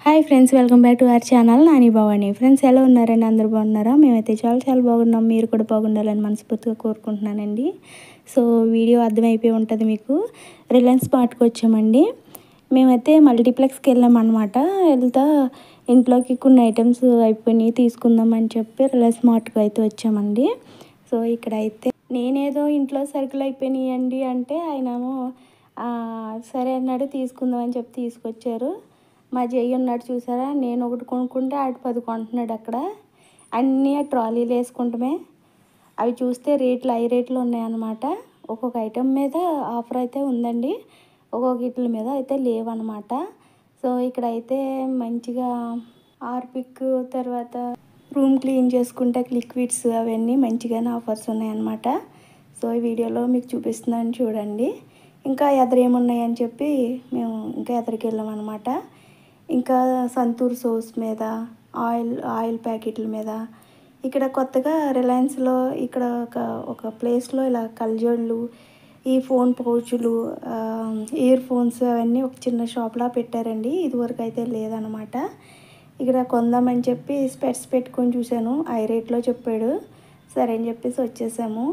Hi friends, welcome back to our channel Nani Bhavani. Friends, ఎలా ఉన్నారండి? అందరూ బాగున్నారా? మేమైతే చాలా బాగున్నాం. మీరు కూడా బాగుండాలని మనస్ఫూర్తిగా కోరుకుంటున్నానండి. సో వీడియో అర్థమైపోయి ఉంటుంది మీకు. రిలయన్స్ మార్ట్కి వచ్చామండి. మేమైతే మల్టీప్లెక్స్కి వెళ్ళామన్నమాట. వెళ్తా ఇంట్లోకి కొన్ని ఐటమ్స్ అయిపోయినాయి, తీసుకుందాం అని చెప్పి రిలయన్స్ మార్ట్కి అయితే వచ్చామండి. సో ఇక్కడైతే నేనేదో ఇంట్లో సరుకులు అయిపోయినాయి అండి అంటే ఆయనేమో సరే అన్నాడు, తీసుకుందాం అని చెప్పి తీసుకొచ్చారు. మా జయ్య ఉన్నాడు చూసారా, నేను ఒకటి కొనుక్కుంటే ఆడు 10 కొంటున్నాడు. అక్కడ అన్నీ ట్రాలీలు వేసుకుంటామే. అవి చూస్తే రేట్లు హై రేట్లు ఉన్నాయన్నమాట. ఒక్కొక్క ఐటెం మీద ఆఫర్ అయితే ఉందండి, ఒక్కొక్క ఇట్ల మీద అయితే లేవన్నమాట. సో ఇక్కడైతే మంచిగా హార్పిక్, తర్వాత రూమ్ క్లీన్ చేసుకుంటే లిక్విడ్స్ అవన్నీ మంచిగానే ఆఫర్స్ ఉన్నాయన్నమాట. సో ఈ వీడియోలో మీకు చూపిస్తున్నాను చూడండి. ఇంకా ఎదురేమున్నాయని చెప్పి మేము ఇంకా ఎదురికి వెళ్ళామన్నమాట. ఇంకా సంతూర్ సోస్ మీద, ఆయిల్ ప్యాకెట్ల మీద, ఇక్కడ కొత్తగా రిలయన్స్లో ఇక్కడ ఒక ప్లేస్లో ఇలా కళ్ళజోళ్ళు, ఈ ఫోన్ పౌచులు, ఇయర్ ఫోన్స్ అవన్నీ ఒక చిన్న షాప్లా పెట్టారండి. ఇదివరకు అయితే లేదనమాట. ఇక్కడ కొందామని చెప్పి స్పెట్స్ పెట్టుకొని చూశాను, హై రేట్లో చెప్పాడు. సరే అని చెప్పేసి వచ్చేసాము.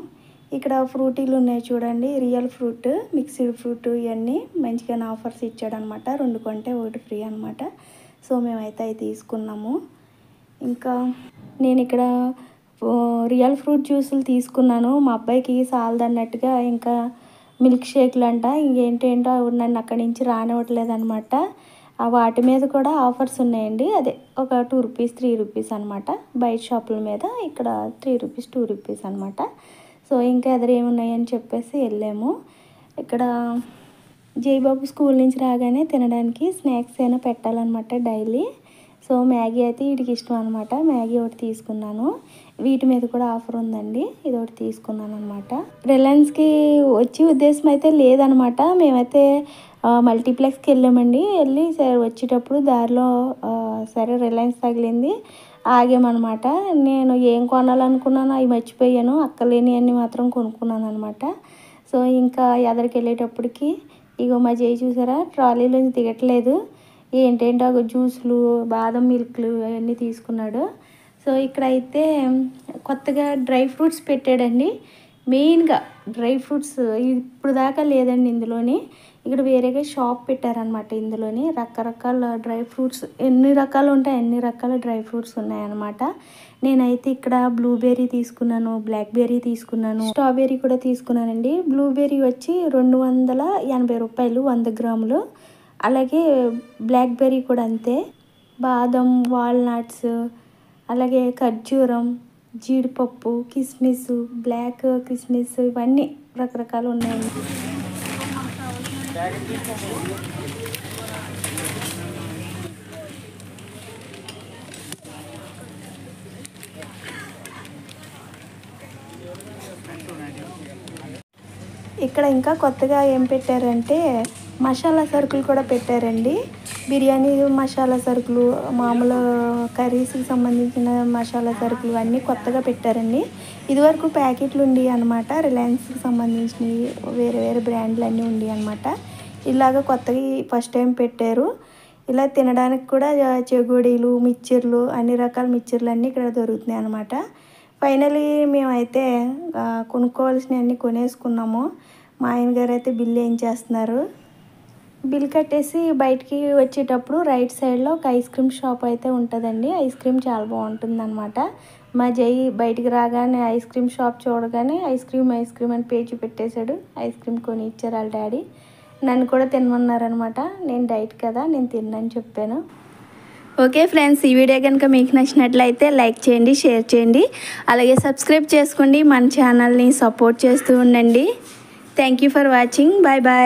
ఇక్కడ ఫ్రూటీలు ఉన్నాయి చూడండి, రియల్ ఫ్రూట్, మిక్స్డ్ ఫ్రూట్, ఇవన్నీ మంచిగా ఆఫర్స్ ఇచ్చాడనమాట. 2 కొంటే 1 ఫ్రీ అనమాట. సో మేమైతే అవి తీసుకున్నాము. ఇంకా నేను ఇక్కడ రియల్ ఫ్రూట్ జ్యూసులు తీసుకున్నాను. మా అబ్బాయికి సాలదన్నట్టుగా ఇంకా మిల్క్ షేక్లు అంట, ఇంకేంటేంటో నన్ను అక్కడి నుంచి రానివ్వట్లేదు అనమాట. వాటి మీద కూడా ఆఫర్స్ ఉన్నాయండి. అదే ఒక 2 రూపీస్ 3 రూపీస్ అనమాట. బయట షాపుల మీద ఇక్కడ 3 రూపీస్ 2 రూపీస్ అనమాట. సో ఇంకా ఎదురేమున్నాయని చెప్పేసి వెళ్ళాము. ఇక్కడ జయబాబు స్కూల్ నుంచి రాగానే తినడానికి స్నాక్స్ అయినా పెట్టాలన్నమాట డైలీ. సో మ్యాగీ అయితే వీడికి ఇష్టం అనమాట. మ్యాగీ ఒకటి తీసుకున్నాను. వీటి మీద కూడా ఆఫర్ ఉందండి, ఇది ఒకటి తీసుకున్నాను అనమాట. రిలయన్స్కి వచ్చే ఉద్దేశం అయితే లేదనమాట. మేమైతే మల్టీప్లెక్స్కి వెళ్ళామండి. వెళ్ళి సరే వచ్చేటప్పుడు దారిలో సరే రిలయన్స్ తగిలింది, ఆగామన్నమాట. నేను ఏం కొనాలనుకున్నానో అవి మర్చిపోయాను, అక్కలేని అన్ని మాత్రం కొనుక్కున్నాను అనమాట. సో ఇంకా ఎదరికి వెళ్ళేటప్పటికి ఇగో మా జై చూసారా, ట్రాలీలోంచి దిగట్లేదు. ఏంటేంటో జ్యూసులు, బాదం మిల్క్లు అవన్నీ తీసుకున్నాడు. సో ఇక్కడైతే కొత్తగా డ్రై ఫ్రూట్స్ పెట్టాడండి. మెయిన్గా డ్రై ఫ్రూట్స్ ఇప్పుడు దాకా లేదండి ఇందులోని. ఇక్కడ వేరేగా షాప్ పెట్టారనమాట. ఇందులోని రకరకాల డ్రై ఫ్రూట్స్, ఎన్ని రకాలు ఉంటాయి అన్ని రకాల డ్రై ఫ్రూట్స్ ఉన్నాయన్నమాట. నేనైతే ఇక్కడ బ్లూబెర్రీ తీసుకున్నాను, బ్లాక్బెర్రీ తీసుకున్నాను, స్ట్రాబెర్రీ కూడా తీసుకున్నానండి. బ్లూబెర్రీ వచ్చి 280 రూపాయలు 100 గ్రాములు. అలాగే బ్లాక్బెర్రీ కూడా అంతే. బాదం, వాల్నట్స్, అలాగే ఖర్జూరం, జీడిపప్పు, కిస్మిస్, బ్లాక్ కిస్మిస్, ఇవన్నీ రకరకాలు ఉన్నాయండి. ఇక్కడ ఇంకా కొత్తగా ఏం పెట్టారంటే మసాలా సరుకులు కూడా పెట్టారండి. బిర్యానీ మసాలా సరుకులు, మామూలు కర్రీస్కి సంబంధించిన మసాలా సరుకులు అన్నీ కొత్తగా పెట్టారండి. ఇదివరకు ప్యాకెట్లు ఉండి అనమాట. రిలయన్స్కి సంబంధించినవి వేరే బ్రాండ్లు అన్నీ ఉండి అనమాట. ఇలాగ కొత్తగా ఫస్ట్ టైం పెట్టారు. ఇలా తినడానికి కూడా చెగోడీలు, మిక్చర్లు, అన్ని రకాల మిక్చర్లు అన్నీ ఇక్కడ దొరుకుతున్నాయి అనమాట. ఫైనలీ మేమైతే కొనుక్కోవాల్సినవన్నీ కొనేసుకున్నాము. మా ఆయన గారు అయితే బిల్ వేయించేస్తున్నారు. బిల్ కట్టేసి బయటికి వచ్చేటప్పుడు రైట్ సైడ్లో ఒక ఐస్ క్రీమ్ షాప్ అయితే ఉంటుందండి. ఐస్ క్రీమ్ చాలా బాగుంటుంది అనమాట. మా జై బయటికి రాగానే ఐస్ క్రీమ్ షాప్ చూడగానే ఐస్ క్రీమ్ అని పేజీ పెట్టేశాడు. ఐస్ క్రీమ్ కొని ఇచ్చారు వాళ్ళ డాడీ. నన్ను కూడా తినమన్నారనమాట. నేను డైట్ కదా, నేను తిన్నాను చెప్పాను. ఓకే ఫ్రెండ్స్, ఈ వీడియో కనుక మీకు నచ్చినట్లయితే లైక్ చేయండి, షేర్ చేయండి, అలాగే సబ్స్క్రైబ్ చేసుకోండి. మన ఛానల్ని సపోర్ట్ చేస్తూ ఉండండి. Thank you for watching. Bye bye.